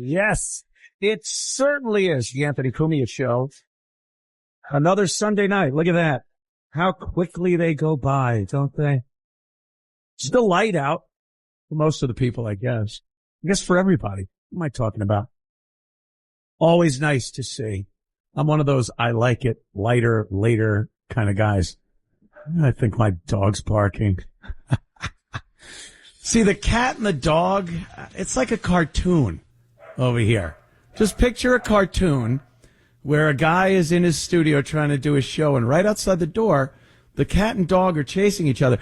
Yes, it certainly is the Anthony Cumia Show. Another Sunday night. Look at that. How quickly they go by, don't they? Still light out for most of the people, I guess. I guess for everybody. What am I talking about? Always nice to see. I'm one of those I like it lighter, later kind of guys. I think my dog's barking. See, the cat and the dog, it's like a cartoon over here. Just picture a cartoon where a guy is in his studio trying to do his show, and right outside the door, the cat and dog are chasing each other.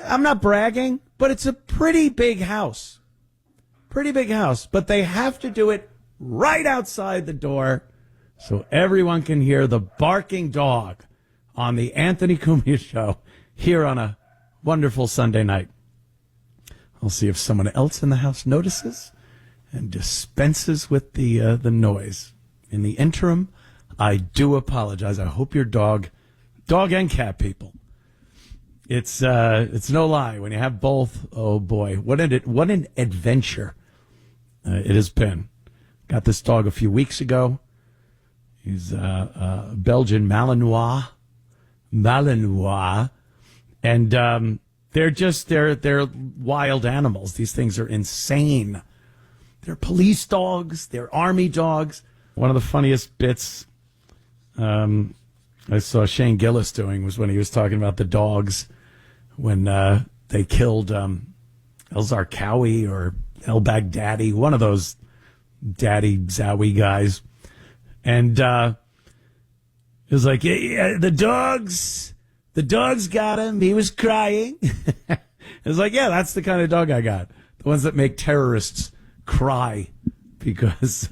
I'm not bragging, but it's a pretty big house. Pretty big house, but they have to do it right outside the door so everyone can hear the barking dog on the Anthony Cumia Show here on a wonderful Sunday night. I'll see if someone else in the house notices and dispenses with the noise. In the interim, I do apologize. I hope your dog and cat people. It's no lie. When you have both, oh boy, what an adventure it has been. Got this dog a few weeks ago. He's a Belgian Malinois, and they're wild animals. These things are insane. They're police dogs. They're army dogs. One of the funniest bits I saw Shane Gillis doing was when he was talking about the dogs when they killed El Zarqawi or El Baghdadi, one of those daddy Zowie guys. And it was like, yeah, the dogs got him. He was crying. It was like, yeah, that's the kind of dog I got. The ones that make terrorists cry because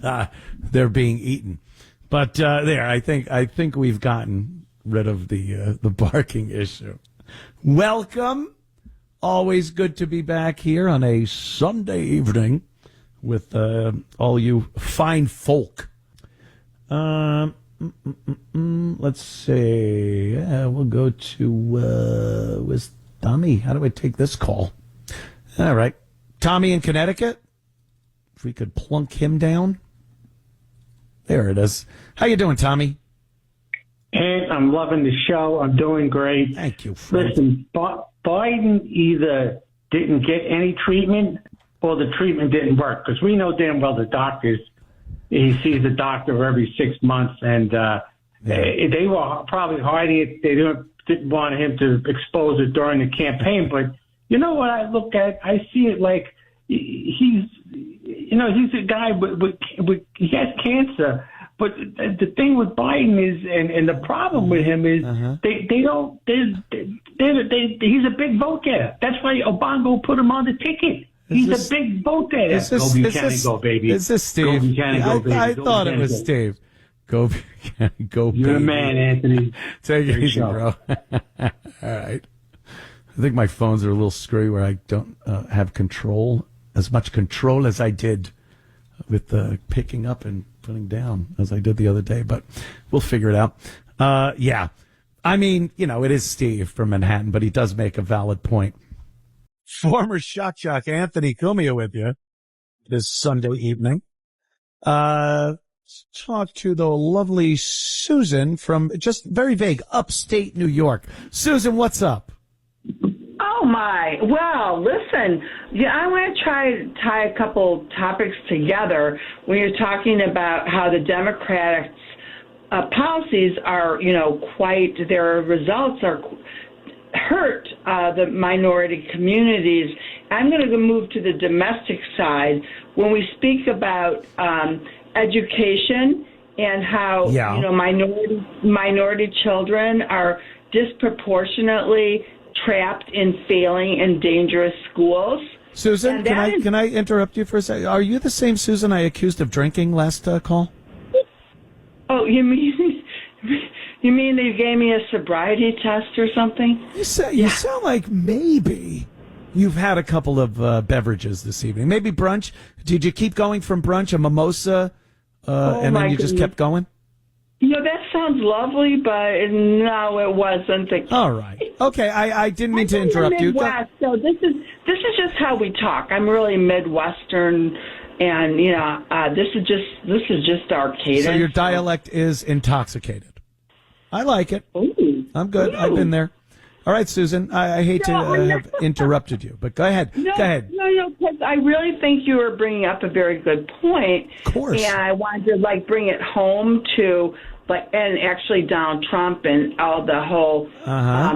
they're being eaten. But I think we've gotten rid of the barking issue. Welcome. Always good to be back here on a Sunday evening with all you fine folk. Let's see. We'll go to with Tommy. How do I take this call? All right. Tommy in Connecticut. If we could plunk him down. There it is. How you doing, Tommy? And I'm loving the show. I'm doing great. Thank you, friend. Listen, Biden either didn't get any treatment or the treatment didn't work, because we know damn well the doctors, he sees a doctor every 6 months, and they were probably hiding it. They didn't want him to expose it during the campaign. But you know what I look at? I see it like he's a guy with he has cancer. But the thing with Biden is, and the problem with him is, he's a big vote getter. That's why Obama put him on the ticket. He's a big vote getter. Go Buchanan, go baby. Is this Steve? Go Buchanan, go baby. I thought it was Steve. Go Buchanan, go baby. You're a man, Anthony. Take it easy, bro. All right. I think my phones are a little screwy where I don't have as much control as I did with picking up and putting down as I did the other day, but we'll figure it out. Yeah. I mean, it is Steve from Manhattan, but he does make a valid point. Former shock jock Anthony Cumia with you this Sunday evening. Let's talk to the lovely Susan from just very vague upstate New York. Susan, what's up? Oh, my. Well, listen, I want to try to tie a couple topics together when you're talking about how the Democrats' policies are, their results are hurt the minority communities. I'm going to move to the domestic side. When we speak about education and how, minority children are disproportionately trapped in failing and dangerous schools. Susan, can I interrupt you for a second? Are you the same Susan I accused of drinking last call? Oh, you mean they gave me a sobriety test or something? You sound like maybe you've had a couple of beverages this evening. Maybe brunch. Did you keep going from brunch, a mimosa, and then you just kept going? That sounds lovely, but no, it wasn't. All right. Okay, I didn't mean to interrupt you. Midwest, so this is just how we talk. I'm really Midwestern, And this is just our cadence. So your dialect is intoxicated. I like it. Ooh. I'm good. Ooh. I've been there. All right, Susan. I hate to have interrupted you, but go ahead. No, go ahead. No, because I really think you were bringing up a very good point. Of course. And I wanted to bring it home to and actually Donald Trump and all the whole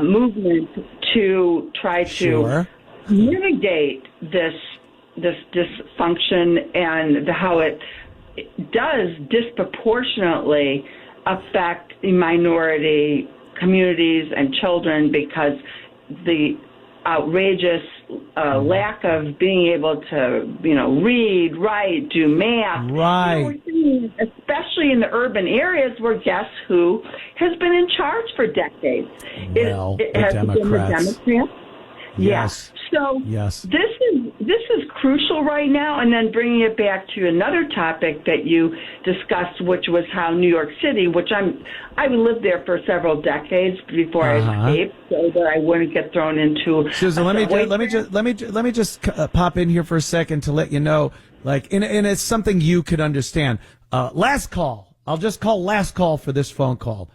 movement to try to mitigate this dysfunction and how it does disproportionately affect minority communities and children, because the outrageous lack of being able to, read, write, do math. Right. We're seeing, especially in the urban areas, where guess who has been in charge for decades? Well, it the has Democrats. been the Democrats. Yes. Yeah. So this is crucial right now. And then bringing it back to another topic that you discussed, which was how New York City, which I lived there for several decades before I escaped, so that I wouldn't get thrown into. Susan, let me just pop in here for a second to let you know, and it's something you could understand. Last call. I'll just call last call for this phone call.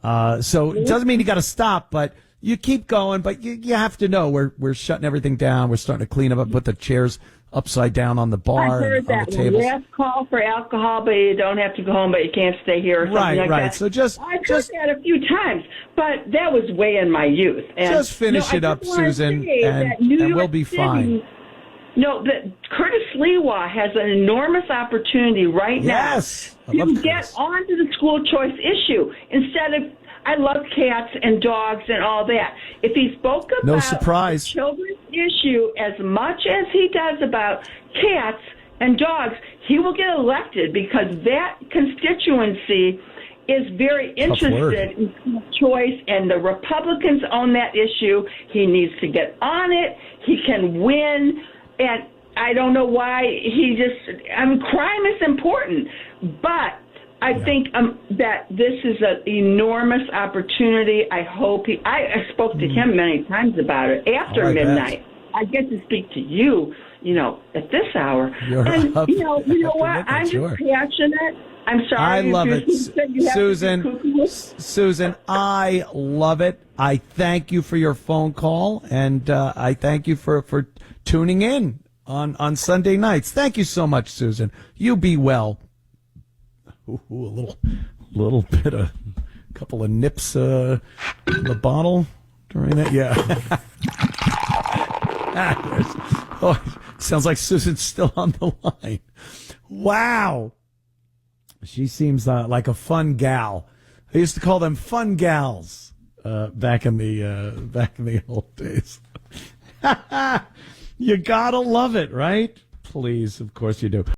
So it doesn't mean you got to stop, but you keep going, but you have to know we're shutting everything down. We're starting to clean up, put the chairs upside down on the bar, I heard and on that. the tables. Last call for alcohol, but you don't have to go home, but you can't stay here or something like that. So I've heard that a few times, but that was way in my youth. And just finish it up, Susan, and we'll be fine. No, Curtis Lewa has an enormous opportunity right now to get onto the school choice issue instead of. I love cats and dogs and all that. If he spoke about the children's issue as much as he does about cats and dogs, he will get elected, because that constituency is very interested in school choice, and the Republicans own that issue. He needs to get on it. He can win. And I don't know why crime is important, but I think that this is an enormous opportunity. I hope I spoke to him many times about it after midnight. I get to speak to you, at this hour. You know what? I'm just passionate. I'm sorry. I love it, Susan. I love it. I thank you for your phone call, and I thank you for tuning in on Sunday nights. Thank you so much, Susan. You be well. Ooh, a little bit of a couple of nips in the bottle during that. Yeah. Sounds like Susan's still on the line. Wow. She seems like a fun gal. I used to call them fun gals back in the old days. You gotta love it, right? Please, of course you do.